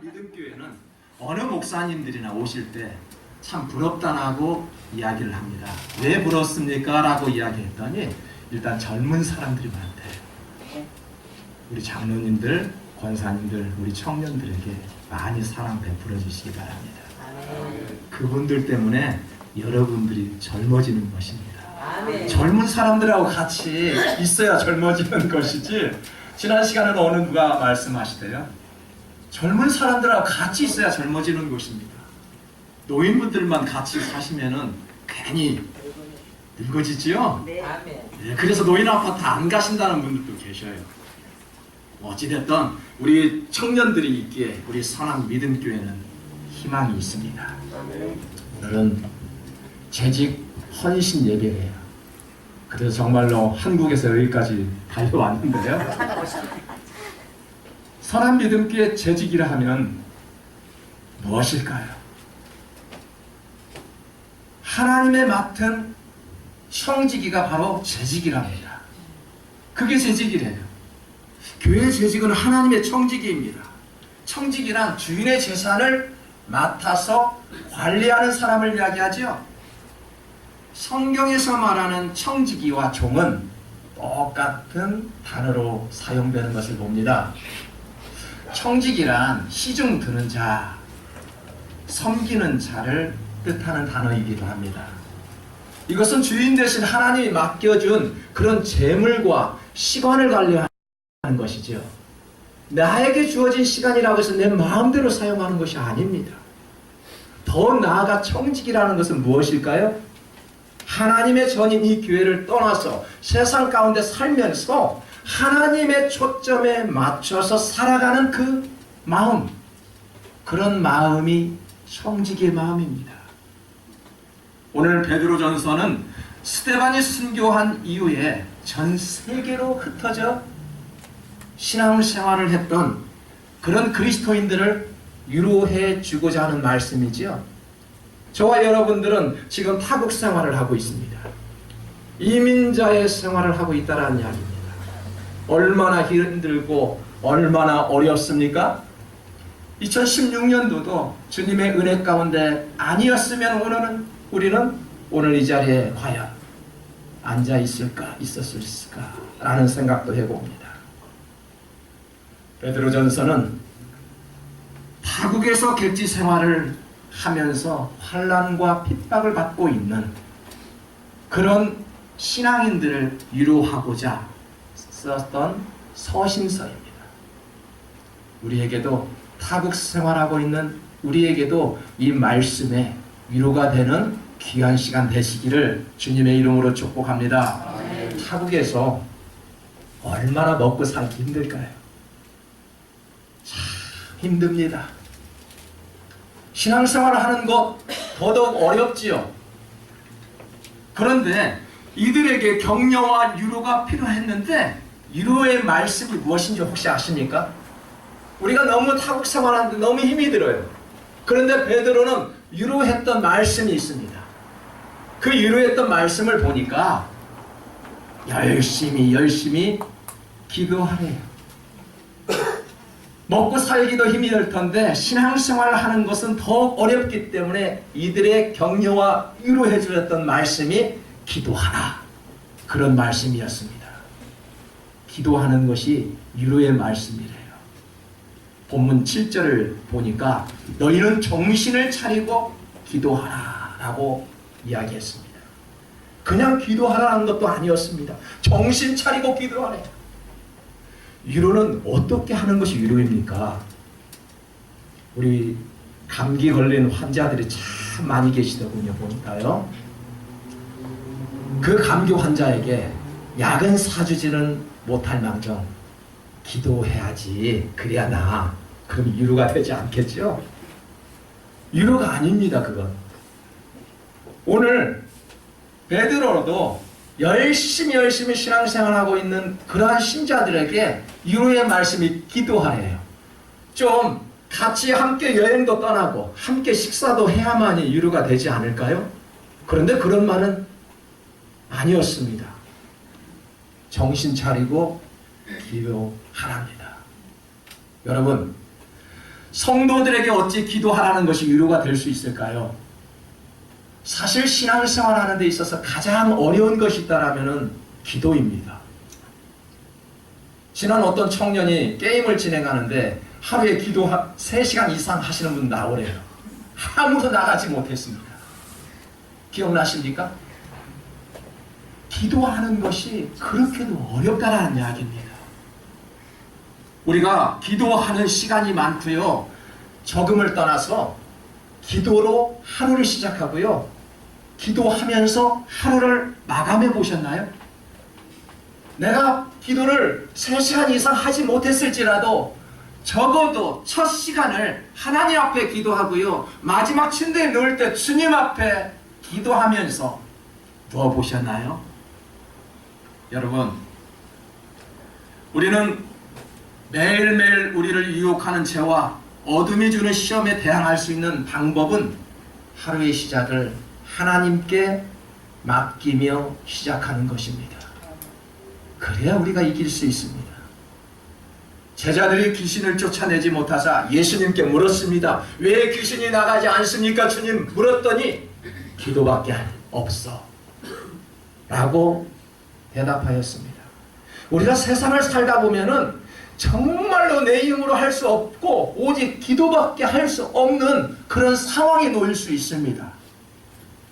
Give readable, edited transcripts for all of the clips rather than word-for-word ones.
믿음교회는 어느 목사님들이나 오실 때 참 부럽다고 이야기를 합니다. 왜 부럽습니까? 라고 이야기했더니 일단 젊은 사람들이 많대요. 우리 장로님들, 권사님들, 우리 청년들에게 많이 사랑 베풀어 주시기 바랍니다. 그분들 때문에 여러분들이 젊어지는 것입니다. 젊은 사람들하고 같이 있어야 젊어지는 것이지, 지난 시간에는 어느 누가 말씀하시대요. 젊은 사람들하고 같이 있어야 젊어지는 것입니다. 노인분들만 같이 사시면은 괜히 늙어지지요? 네. 네, 그래서 노인 아파트 안 가신다는 분들도 계셔요. 어찌됐든 우리 청년들이 있기에 우리 선한 믿음교회는 희망이 있습니다. 오늘은 재직 헌신 예배예요. 그래서 정말로 한국에서 여기까지 달려왔는데요. 선한 믿음교회 재직이라 하면 무엇일까요? 하나님의 맡은 청지기가 바로 재직이랍니다. 그게 재직이래요. 교회 재직은 하나님의 청지기입니다. 청지기란 주인의 재산을 맡아서 관리하는 사람을 이야기하죠. 성경에서 말하는 청지기와 종은 똑같은 단어로 사용되는 것을 봅니다. 청지기란 시중 드는 자, 섬기는 자를 뜻하는 단어이기도 합니다. 이것은 주인 대신 하나님이 맡겨준 그런 재물과 시간을 관리하는 것이죠. 나에게 주어진 시간이라고 해서 내 마음대로 사용하는 것이 아닙니다. 더 나아가 청지기라는 것은 무엇일까요? 하나님의 전인 이 교회를 떠나서 세상 가운데 살면서 하나님의 초점에 맞춰서 살아가는 그 마음, 그런 마음이 청지기의 마음입니다. 오늘 베드로전서는 스데반이 순교한 이후에 전 세계로 흩어져 신앙생활을 했던 그런 그리스도인들을 위로해 주고자 하는 말씀이지요. 저와 여러분들은 지금 타국 생활을 하고 있습니다. 이민자의 생활을 하고 있다는 이야기입니다. 얼마나 힘들고 얼마나 어렵습니까? 2016년도도 주님의 은혜 가운데 아니었으면 우리는 오늘 이 자리에 과연 앉아 있었을까 라는 생각도 해봅니다. 베드로전서는 타국에서 객지 생활을 하면서 환난과 핍박을 받고 있는 그런 신앙인들을 위로하고자 썼던 서신서입니다. 우리에게도 타국 생활하고 있는 우리에게도 이 말씀에 위로가 되는 귀한 시간 되시기를 주님의 이름으로 축복합니다. 타국에서 얼마나 먹고 살기 힘들까요? 참 힘듭니다. 신앙생활을 하는 것 더더욱 어렵지요. 그런데 이들에게 격려와 위로가 필요했는데 위로의 말씀이 무엇인지 혹시 아십니까? 우리가 너무 타국 생활하는데 너무 힘이 들어요. 그런데 베드로는 위로했던 말씀이 있습니다. 그 위로했던 말씀을 보니까 열심히 기도하래요. 먹고 살기도 힘이 들 텐데 신앙생활을 하는 것은 더욱 어렵기 때문에 이들의 격려와 위로해 주셨던 말씀이 기도하라, 그런 말씀이었습니다. 기도하는 것이 위로의 말씀이래요. 본문 7절을 보니까 너희는 정신을 차리고 기도하라 라고 이야기했습니다. 그냥 기도하라는 것도 아니었습니다. 정신 차리고 기도하래. 위로는 어떻게 하는 것이 위로입니까? 우리 감기 걸린 환자들이 참 많이 계시더군요. 보니까요. 그 감기 환자에게 약은 사주지는 못할 망정 기도해야지, 그래야 나. 그럼 위로가 되지 않겠죠? 위로가 아닙니다. 그건 오늘 베드로도 열심히 신앙생활하고 있는 그러한 신자들에게 위로의 말씀이 기도하래요. 좀 같이 함께 여행도 떠나고 함께 식사도 해야만이 위로가 되지 않을까요? 그런데 그런 말은 아니었습니다. 정신 차리고 기도하랍니다. 여러분, 성도들에게 어찌 기도하라는 것이 위로가 될 수 있을까요? 사실 신앙생활 하는 데 있어서 가장 어려운 것이 있다라면 기도입니다. 지난 어떤 청년이 게임을 진행하는데 하루에 기도 3시간 이상 하시는 분 나오래요. 아무도 나가지 못했습니다. 기억나십니까? 기도하는 것이 그렇게도 어렵다라는 이야기입니다. 우리가 기도하는 시간이 많고요. 적음을 떠나서 기도로 하루를 시작하고요. 기도하면서 하루를 마감해 보셨나요? 내가 기도를 3시간 이상 하지 못했을지라도 적어도 첫 시간을 하나님 앞에 기도하고요. 마지막 침대에 누울 때 주님 앞에 기도하면서 누워보셨나요? 여러분, 우리는 매일매일 우리를 유혹하는 죄와 어둠이 주는 시험에 대항할 수 있는 방법은 하루의 시작을 하나님께 맡기며 시작하는 것입니다. 그래야 우리가 이길 수 있습니다. 제자들이 귀신을 쫓아내지 못하자 예수님께 물었습니다. 왜 귀신이 나가지 않습니까? 주님 물었더니 기도밖에 없어 라고 대답하였습니다. 우리가 세상을 살다 보면은 정말로 내 힘으로 할 수 없고 오직 기도밖에 할 수 없는 그런 상황에 놓일 수 있습니다.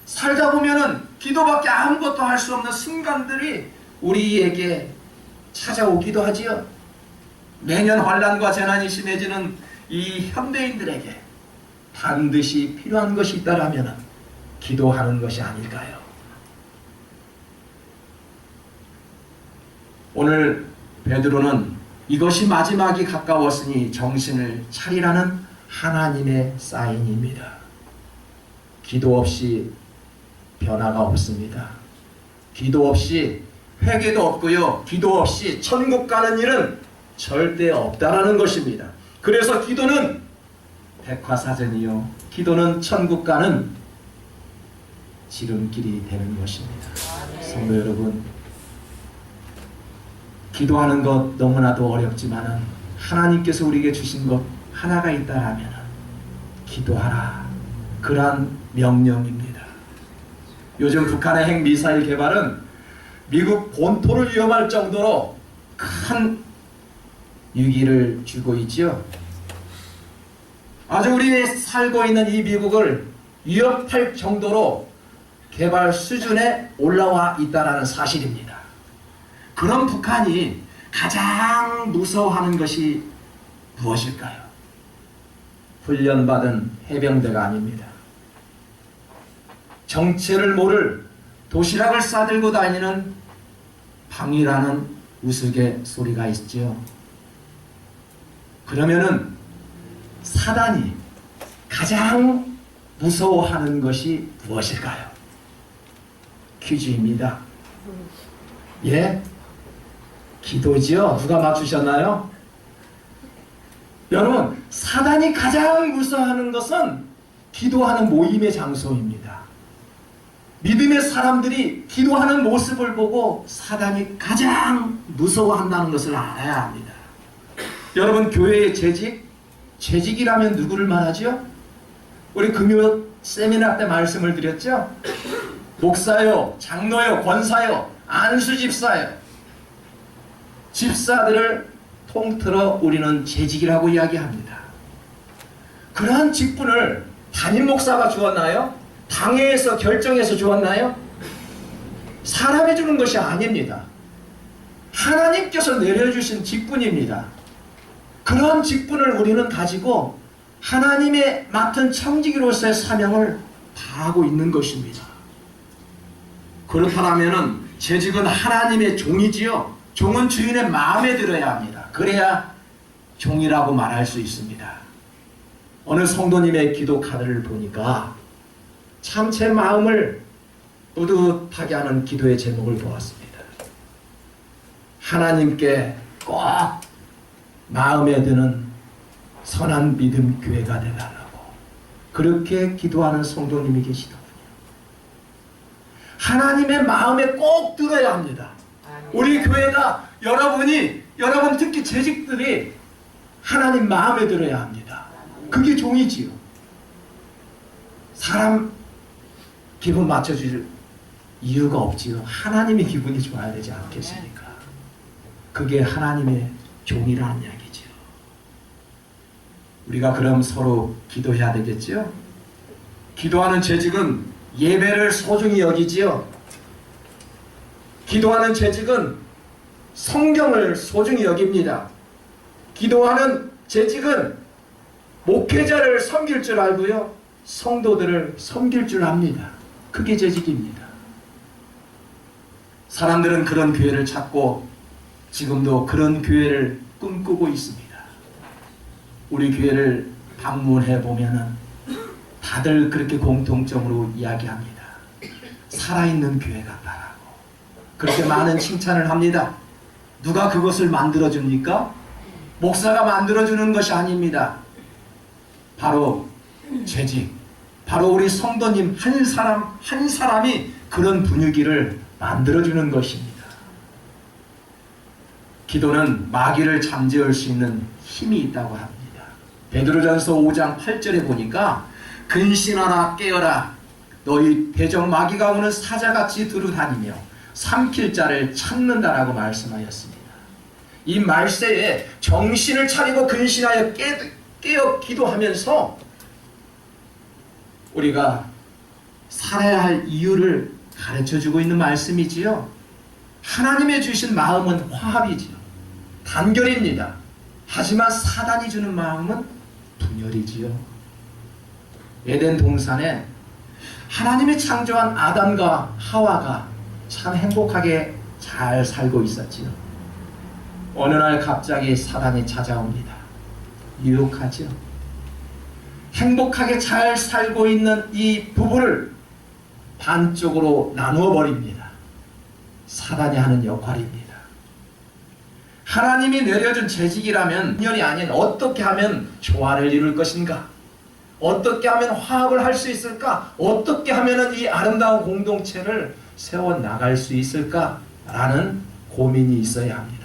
살다 보면은 기도밖에 아무것도 할 수 없는 순간들이 우리에게 찾아오기도 하지요. 매년 환난과 재난이 심해지는 이 현대인들에게 반드시 필요한 것이 있다라면 기도하는 것이 아닐까요? 오늘 베드로는 이것이 마지막이 가까웠으니 정신을 차리라는 하나님의 사인입니다. 기도 없이 변화가 없습니다. 기도 없이 회개도 없고요. 기도 없이 천국 가는 일은 절대 없다라는 것입니다. 그래서 기도는 백화사전이요. 기도는 천국 가는 지름길이 되는 것입니다. 성도 여러분, 기도하는 것 너무나도 어렵지만 하나님께서 우리에게 주신 것 하나가 있다라면 기도하라. 그러한 명령입니다. 요즘 북한의 핵미사일 개발은 미국 본토를 위협할 정도로 큰 위기를 주고 있지요. 아주 우리 살고 있는 이 미국을 위협할 정도로 개발 수준에 올라와 있다는 사실입니다. 그런 북한이 가장 무서워하는 것이 무엇일까요? 훈련받은 해병대가 아닙니다. 정체를 모를 도시락을 싸들고 다니는 방이라는 우스갯소리가 있죠. 그러면은 사단이 가장 무서워하는 것이 무엇일까요? 퀴즈입니다. 예? 기도지요? 누가 맞추셨나요? 여러분, 사단이 가장 무서워하는 것은 기도하는 모임의 장소입니다. 믿음의 사람들이 기도하는 모습을 보고 사단이 가장 무서워한다는 것을 알아야 합니다. 여러분, 교회의 재직이라면 누구를 말하죠? 우리 금요 세미나 때 말씀을 드렸죠? 목사요, 장로요, 권사요, 안수집사요. 집사들을 통틀어 우리는 재직이라고 이야기합니다. 그러한 직분을 담임 목사가 주었나요? 당회에서 결정해서 주었나요? 사람이 주는 것이 아닙니다. 하나님께서 내려주신 직분입니다. 그런 직분을 우리는 가지고 하나님의 맡은 청지기로서의 사명을 다하고 있는 것입니다. 그렇다면 재직은 하나님의 종이지요. 종은 주인의 마음에 들어야 합니다. 그래야 종이라고 말할 수 있습니다. 어느 성도님의 기도 카드를 보니까 참 제 마음을 뿌듯하게 하는 기도의 제목을 보았습니다. 하나님께 꼭 마음에 드는 선한 믿음 교회가 되달라고 그렇게 기도하는 성도님이 계시더군요. 하나님의 마음에 꼭 들어야 합니다. 우리 교회가 여러분 특히 재직들이 하나님 마음에 들어야 합니다. 그게 종이지요. 사람 기분 맞춰줄 이유가 없지요. 하나님의 기분이 좋아야 되지 않겠습니까? 그게 하나님의 종이라는 이야기지요. 우리가 그럼 서로 기도해야 되겠지요. 기도하는 재직은 예배를 소중히 여기지요. 기도하는 재직은 성경을 소중히 여깁니다. 기도하는 재직은 목회자를 섬길 줄 알고요, 성도들을 섬길 줄 압니다. 그게 재직입니다. 사람들은 그런 교회를 찾고 지금도 그런 교회를 꿈꾸고 있습니다. 우리 교회를 방문해 보면은 다들 그렇게 공통점으로 이야기합니다. 살아있는 교회 같다라고. 그렇게 많은 칭찬을 합니다. 누가 그것을 만들어줍니까? 목사가 만들어주는 것이 아닙니다. 바로 재직, 바로 우리 성도님 한 사람 한 사람이 그런 분위기를 만들어주는 것입니다. 기도는 마귀를 잠재울 수 있는 힘이 있다고 합니다. 베드로전서 5장 8절에 보니까 근신하라 깨어라 너희 대적 마귀가 오는 사자같이 두루다니며 삼킬 자를 찾는다라고 말씀하였습니다. 이 말세에 정신을 차리고 근신하여 깨어 기도하면서 우리가 살아야 할 이유를 가르쳐주고 있는 말씀이지요. 하나님의 주신 마음은 화합이지요. 단결입니다. 하지만 사단이 주는 마음은 분열이지요. 에덴 동산에 하나님이 창조한 아담과 하와가 참 행복하게 잘 살고 있었지요. 어느 날 갑자기 사단이 찾아옵니다. 유혹하죠. 행복하게 잘 살고 있는 이 부부를 반쪽으로 나누어 버립니다. 사단이 하는 역할입니다. 하나님이 내려준 재직이라면 분열이 아닌 어떻게 하면 조화를 이룰 것인가? 어떻게 하면 화합을 할 수 있을까? 어떻게 하면 이 아름다운 공동체를 세워나갈 수 있을까? 라는 고민이 있어야 합니다.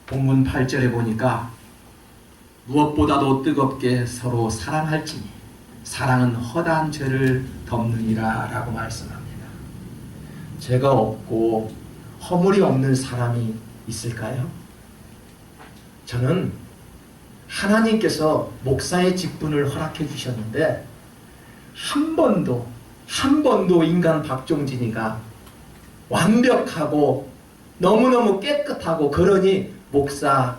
본문 8절에 보니까 무엇보다도 뜨겁게 서로 사랑할지니 사랑은 허다한 죄를 덮느니라 라고 말씀합니다. 죄가 없고 허물이 없는 사람이 있을까요? 저는 하나님께서 목사의 직분을 허락해 주셨는데 한 번도 인간 박종진이가 완벽하고 너무너무 깨끗하고 그러니 목사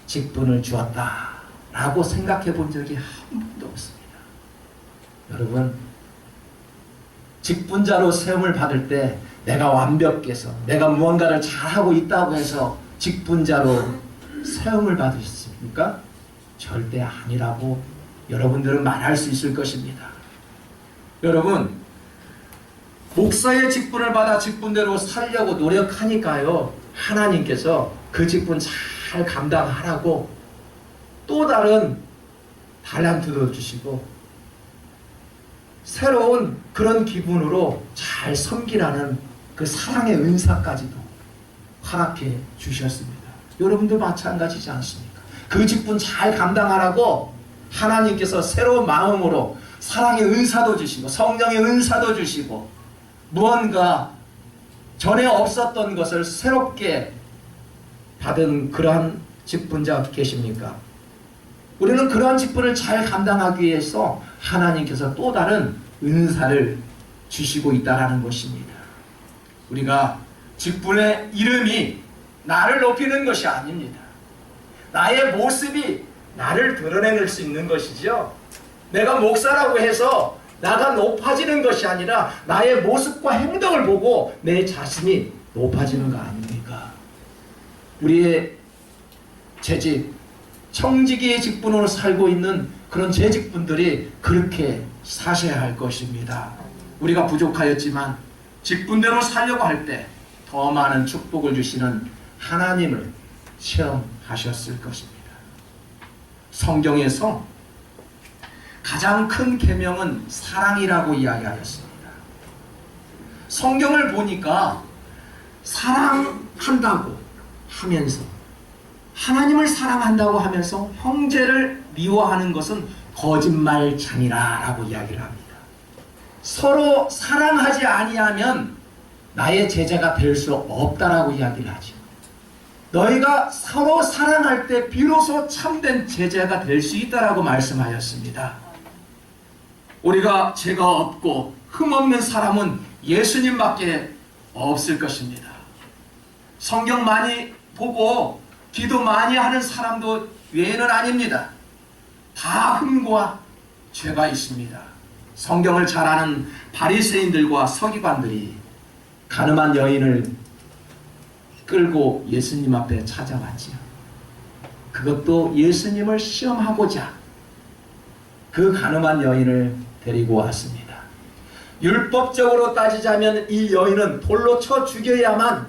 직분을 주었다라고 생각해 본 적이 한 번도 없습니다. 여러분, 직분자로 세움을 받을 때 내가 완벽해서 내가 무언가를 잘하고 있다고 해서 직분자로 세움을 받으셨습니까? 절대 아니라고 여러분들은 말할 수 있을 것입니다. 여러분, 목사의 직분을 받아 직분대로 살려고 노력하니까요, 하나님께서 그 직분 잘 감당하라고 또 다른 달란트도 주시고 새로운 그런 기분으로 잘 섬기라는 그 사랑의 은사까지도 허락해 주셨습니다. 여러분도 마찬가지지 않습니까? 그 직분 잘 감당하라고 하나님께서 새로운 마음으로 사랑의 은사도 주시고 성령의 은사도 주시고 무언가 전에 없었던 것을 새롭게 받은 그러한 직분자 계십니까? 우리는 그러한 직분을 잘 감당하기 위해서 하나님께서 또 다른 은사를 주시고 있다는 것입니다. 우리가 직분의 이름이 나를 높이는 것이 아닙니다. 나의 모습이 나를 드러낼 수 있는 것이죠. 내가 목사라고 해서 나가 높아지는 것이 아니라 나의 모습과 행동을 보고 내 자신이 높아지는 거 아닙니까? 우리의 재직, 청지기의 직분으로 살고 있는 그런 재직분들이 그렇게 사셔야 할 것입니다. 우리가 부족하였지만 직분대로 살려고 할 때 더 많은 축복을 주시는 하나님을 체험하셨을 것입니다. 성경에서 가장 큰 계명은 사랑이라고 이야기하였습니다. 성경을 보니까 사랑한다고 하면서 하나님을 사랑한다고 하면서 형제를 미워하는 것은 거짓말장이라 라고 이야기를 합니다. 서로 사랑하지 아니하면 나의 제자가 될 수 없다라고 이야기를 하죠. 너희가 서로 사랑할 때 비로소 참된 제자가 될 수 있다라고 말씀하였습니다. 우리가 죄가 없고 흠없는 사람은 예수님밖에 없을 것입니다. 성경 많이 보고 기도 많이 하는 사람도 외에는 아닙니다. 다 흠과 죄가 있습니다. 성경을 잘 아는 바리새인들과 서기관들이 가늠한 여인을 끌고 예수님 앞에 찾아왔지요. 그것도 예수님을 시험하고자 그 가늠한 여인을 데리고 왔습니다. 율법적으로 따지자면 이 여인은 돌로 쳐 죽여야만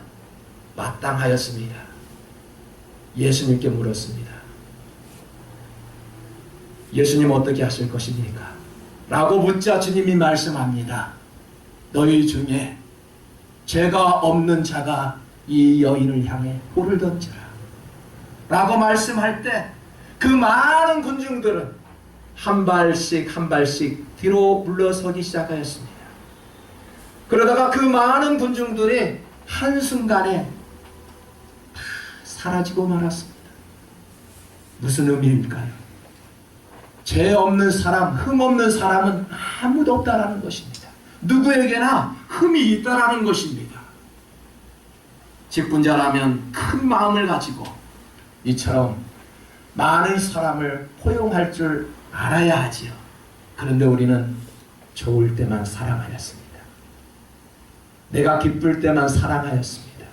마땅하였습니다. 예수님께 물었습니다. 예수님 어떻게 하실 것입니까? 라고 묻자 주님이 말씀합니다. 너희 중에 죄가 없는 자가 이 여인을 향해 돌을 던지라 라고 말씀할 때 그 많은 군중들은 한 발씩 한 발씩 뒤로 물러서기 시작하였습니다. 그러다가 그 많은 군중들이 한순간에 다 사라지고 말았습니다. 무슨 의미일까요? 죄 없는 사람, 흠 없는 사람은 아무도 없다라는 것입니다. 누구에게나 흠이 있다라는 것입니다. 직분자라면 큰 마음을 가지고 이처럼 많은 사람을 포용할 줄 알아야 하지요. 그런데 우리는 좋을 때만 사랑하였습니다. 내가 기쁠 때만 사랑하였습니다.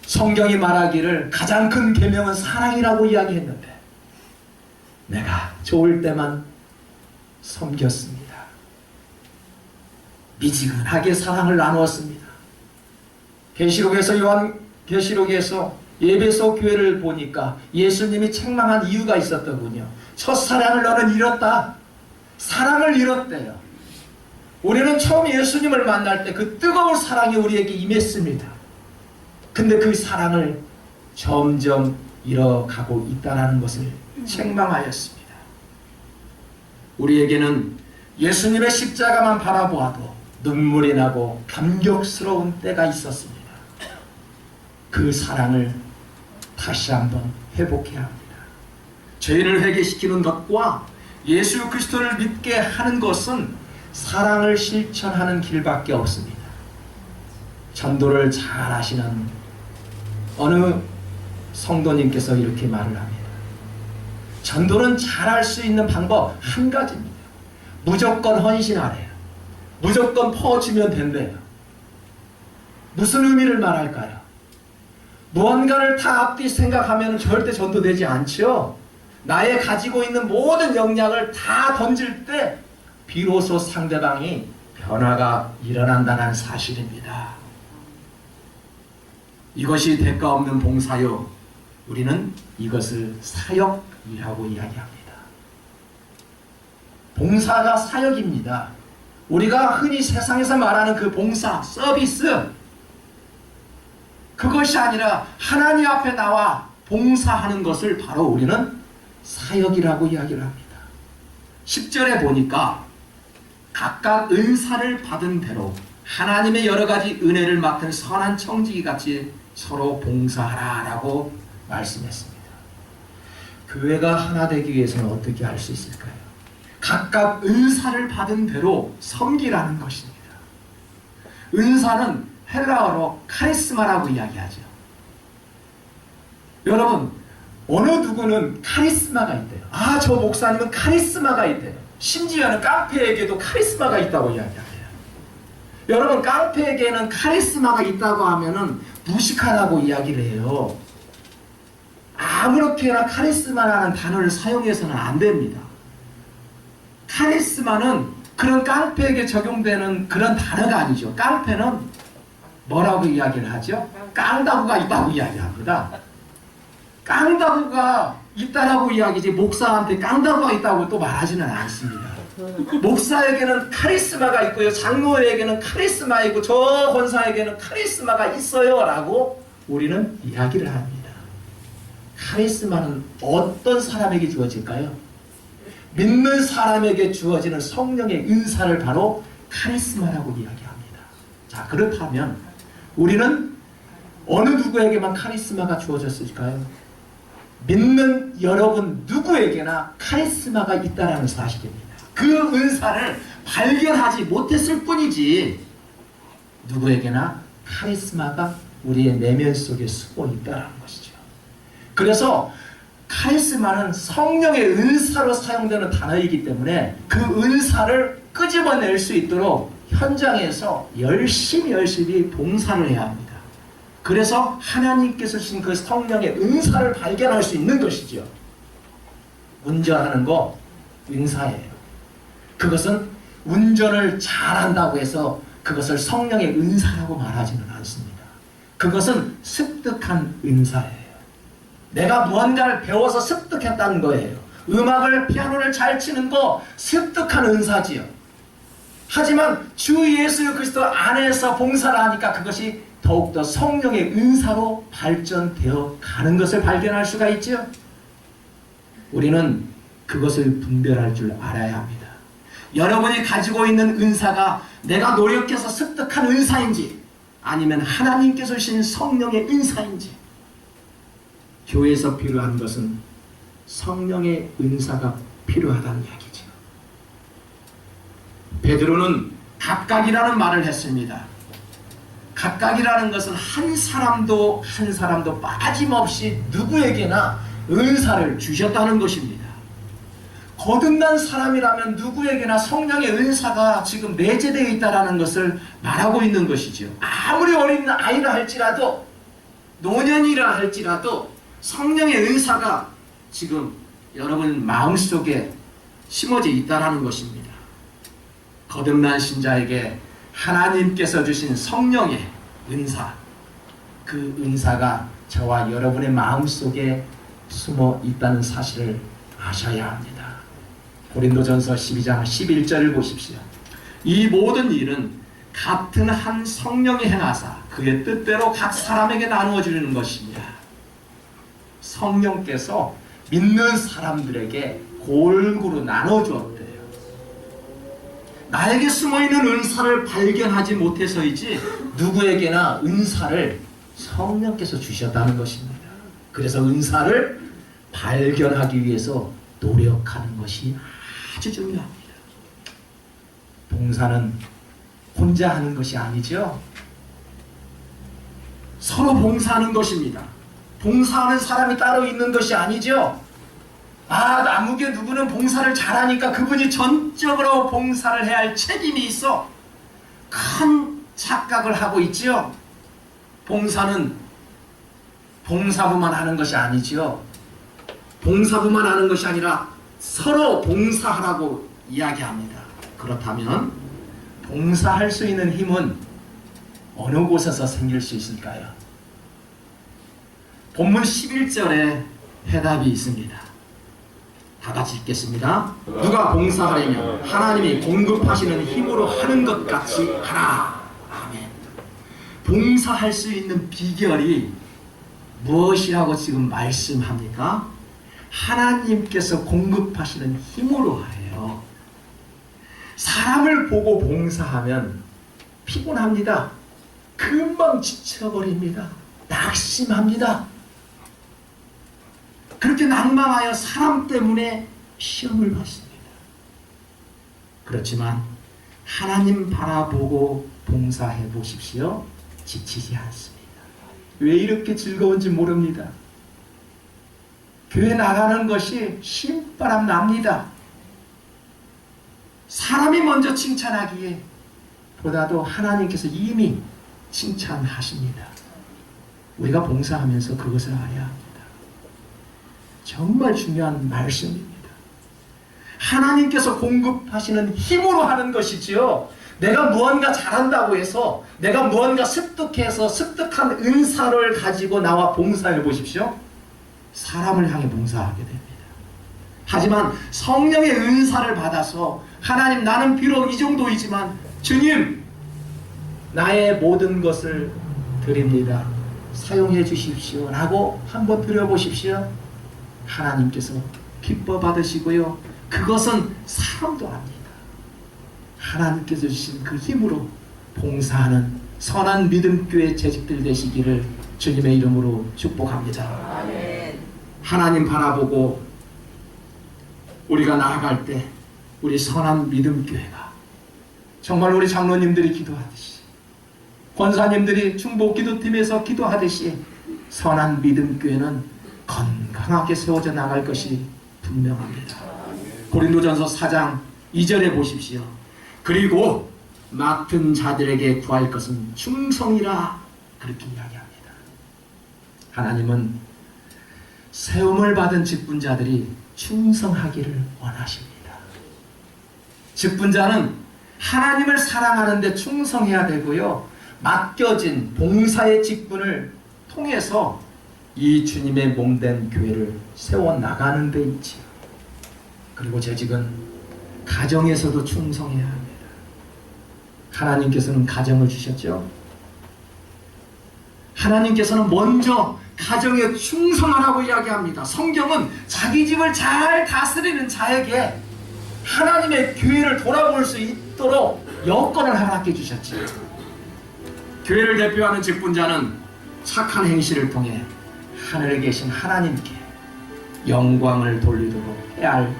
성경이 말하기를 가장 큰 계명은 사랑이라고 이야기했는데 내가 좋을 때만 섬겼습니다. 미지근하게 사랑을 나누었습니다. 계시록에서 예배소 교회를 보니까 예수님이 책망한 이유가 있었더군요. 첫사랑을 너는 잃었다. 사랑을 잃었대요. 우리는 처음 예수님을 만날 때 그 뜨거운 사랑이 우리에게 임했습니다. 근데 그 사랑을 점점 잃어가고 있다는 것을 책망하였습니다. 우리에게는 예수님의 십자가만 바라보아도 눈물이 나고 감격스러운 때가 있었습니다. 그 사랑을 다시 한번 회복해야 합니다. 죄인을 회개시키는 것과 예수 그리스도를 믿게 하는 것은 사랑을 실천하는 길밖에 없습니다. 전도를 잘 하시는 어느 성도님께서 이렇게 말을 합니다. 전도는 잘할 수 있는 방법 한 가지입니다. 무조건 헌신하래요. 무조건 퍼주면 된대요. 무슨 의미를 말할까요? 무언가를 다 앞뒤 생각하면 절대 전도되지 않죠. 나의 가지고 있는 모든 역량을 다 던질 때 비로소 상대방이 변화가 일어난다는 사실입니다. 이것이 대가 없는 봉사요. 우리는 이것을 사역이라고 이야기합니다. 봉사가 사역입니다. 우리가 흔히 세상에서 말하는 그 봉사, 서비스, 그것이 아니라 하나님 앞에 나와 봉사하는 것을 바로 우리는 사역이라고 이야기를 합니다. 10절에 보니까 각각 은사를 받은 대로 하나님의 여러 가지 은혜를 맡은 선한 청지기 같이 서로 봉사하라 라고 말씀했습니다. 교회가 하나 되기 위해서는 어떻게 할 수 있을까요? 각각 은사를 받은 대로 섬기라는 것입니다. 은사는 헬라어로 카리스마라고 이야기하죠. 여러분, 어느 누구는 카리스마가 있대요. 아, 저 목사님은 카리스마가 있대요. 심지어는 깡패에게도 카리스마가 있다고 이야기해요. 여러분, 깡패에게는 카리스마가 있다고 하면은 무식하다고 이야기를 해요. 아무렇게나 카리스마라는 단어를 사용해서는 안 됩니다. 카리스마는 그런 깡패에게 적용되는 그런 단어가 아니죠. 깡패는 뭐라고 이야기를 하죠? 깡다구가 있다고 이야기합니다. 깡다구가 있다라고 이야기지 목사한테 깡다구가 있다고 또 말하지는 않습니다. 목사에게는 카리스마가 있고요. 장로에게는 카리스마 있고 저 권사에게는 카리스마가 있어요 라고 우리는 이야기를 합니다. 카리스마는 어떤 사람에게 주어질까요? 믿는 사람에게 주어지는 성령의 은사를 바로 카리스마라고 이야기합니다. 자, 그렇다면 우리는 어느 누구에게만 카리스마가 주어졌을까요? 믿는 여러분 누구에게나 카리스마가 있다는 사실입니다. 그 은사를 발견하지 못했을 뿐이지 누구에게나 카리스마가 우리의 내면 속에 숨어 있다는 것이죠. 그래서 카리스마는 성령의 은사로 사용되는 단어이기 때문에 그 은사를 끄집어낼 수 있도록 현장에서 열심히 봉사를 해야 합니다. 그래서 하나님께서 주신 그 성령의 은사를 발견할 수 있는 것이죠. 운전하는 거 은사예요. 그것은 운전을 잘한다고 해서 그것을 성령의 은사라고 말하지는 않습니다. 그것은 습득한 은사예요. 내가 무언가를 배워서 습득했다는 거예요. 음악을, 피아노를 잘 치는 거 습득한 은사지요. 하지만 주 예수 그리스도 안에서 봉사를 하니까 그것이 더욱더 성령의 은사로 발전되어 가는 것을 발견할 수가 있죠. 우리는 그것을 분별할 줄 알아야 합니다. 여러분이 가지고 있는 은사가 내가 노력해서 습득한 은사인지 아니면 하나님께서 주신 성령의 은사인지, 교회에서 필요한 것은 성령의 은사가 필요하다는 이야기죠. 베드로는 각각이라는 말을 했습니다. 각각이라는 것은 한 사람도 빠짐없이 누구에게나 은사를 주셨다는 것입니다. 거듭난 사람이라면 누구에게나 성령의 은사가 지금 내재되어 있다는 것을 말하고 있는 것이죠. 아무리 어린 아이라 할지라도 노년이라 할지라도 성령의 은사가 지금 여러분 마음속에 심어져 있다는 것입니다. 거듭난 신자에게 하나님께서 주신 성령의 은사, 그 은사가 저와 여러분의 마음속에 숨어 있다는 사실을 아셔야 합니다. 고린도전서 12장 11절을 보십시오. 이 모든 일은 같은 한 성령이 행하사 그의 뜻대로 각 사람에게 나누어 주는 것입니다. 성령께서 믿는 사람들에게 골고루 나눠 주었대요. 나에게 숨어있는 은사를 발견하지 못해서이지 누구에게나 은사를 성령께서 주셨다는 것입니다. 그래서 은사를 발견하기 위해서 노력하는 것이 아주 중요합니다. 봉사는 혼자 하는 것이 아니죠. 서로 봉사하는 것입니다. 봉사하는 사람이 따로 있는 것이 아니죠. 남욱에 누구는 봉사를 잘하니까 그분이 전적으로 봉사를 해야 할 책임이 있어. 큰 착각을 하고 있지요. 봉사는 봉사부만 하는 것이 아니지요. 봉사부만 하는 것이 아니라 서로 봉사하라고 이야기합니다. 그렇다면 봉사할 수 있는 힘은 어느 곳에서 생길 수 있을까요? 본문 11절에 해답이 있습니다. 다 같이 읽겠습니다. 누가 봉사하려면 하나님이 공급하시는 힘으로 하는 것 같이 하라. 아멘. 봉사할 수 있는 비결이 무엇이라고 지금 말씀합니까? 하나님께서 공급하시는 힘으로 하래요. 사람을 보고 봉사하면 피곤합니다. 금방 지쳐버립니다. 낙심합니다. 그렇게 낭망하여 사람 때문에 시험을 받습니다. 그렇지만 하나님 바라보고 봉사해 보십시오. 지치지 않습니다. 왜 이렇게 즐거운지 모릅니다. 교회 나가는 것이 신바람 납니다. 사람이 먼저 칭찬하기에 보다도 하나님께서 이미 칭찬하십니다. 우리가 봉사하면서 그것을 알아야 합니다. 정말 중요한 말씀입니다. 하나님께서 공급하시는 힘으로 하는 것이지요. 내가 무언가 잘한다고 해서, 내가 무언가 습득해서 습득한 은사를 가지고 나와 봉사해 보십시오. 사람을 향해 봉사하게 됩니다. 하지만 성령의 은사를 받아서 하나님, 나는 비록 이 정도이지만 주님, 나의 모든 것을 드립니다. 사용해 주십시오 라고 한번 드려보십시오. 하나님께서 기뻐 받으시고요. 그것은 사람도 압니다. 하나님께서 주신 그 힘으로 봉사하는 선한 믿음교회 재직들 되시기를 주님의 이름으로 축복합니다. 아멘. 하나님 바라보고 우리가 나아갈 때 우리 선한 믿음교회가 정말 우리 장로님들이 기도하듯이 권사님들이 충복기도팀에서 기도하듯이 선한 믿음교회는 건강하게 세워져 나갈 것이 분명합니다. 고린도전서 4장 2절에 보십시오. 그리고 맡은 자들에게 구할 것은 충성이라 그렇게 이야기합니다. 하나님은 세움을 받은 직분자들이 충성하기를 원하십니다. 직분자는 하나님을 사랑하는데 충성해야 되고요. 맡겨진 봉사의 직분을 통해서 이 주님의 몸된 교회를 세워나가는 데 있지요. 그리고 재직은 가정에서도 충성해야 합니다. 하나님께서는 가정을 주셨죠. 하나님께서는 먼저 가정에 충성하라고 이야기합니다. 성경은 자기 집을 잘 다스리는 자에게 하나님의 교회를 돌아볼 수 있도록 여건을 허락해 주셨지. 교회를 대표하는 직분자는 착한 행실을 통해 하늘에 계신 하나님께 영광을 돌리도록 해야 할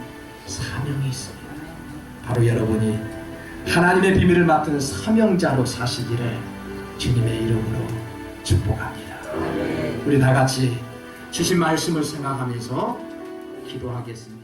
사명이 있습니다. 바로 여러분이 하나님의 비밀을 맡은 사명자로 사시기를 주님의 이름으로 축복합니다. 우리 다 같이 주신 말씀을 생각하면서 기도하겠습니다.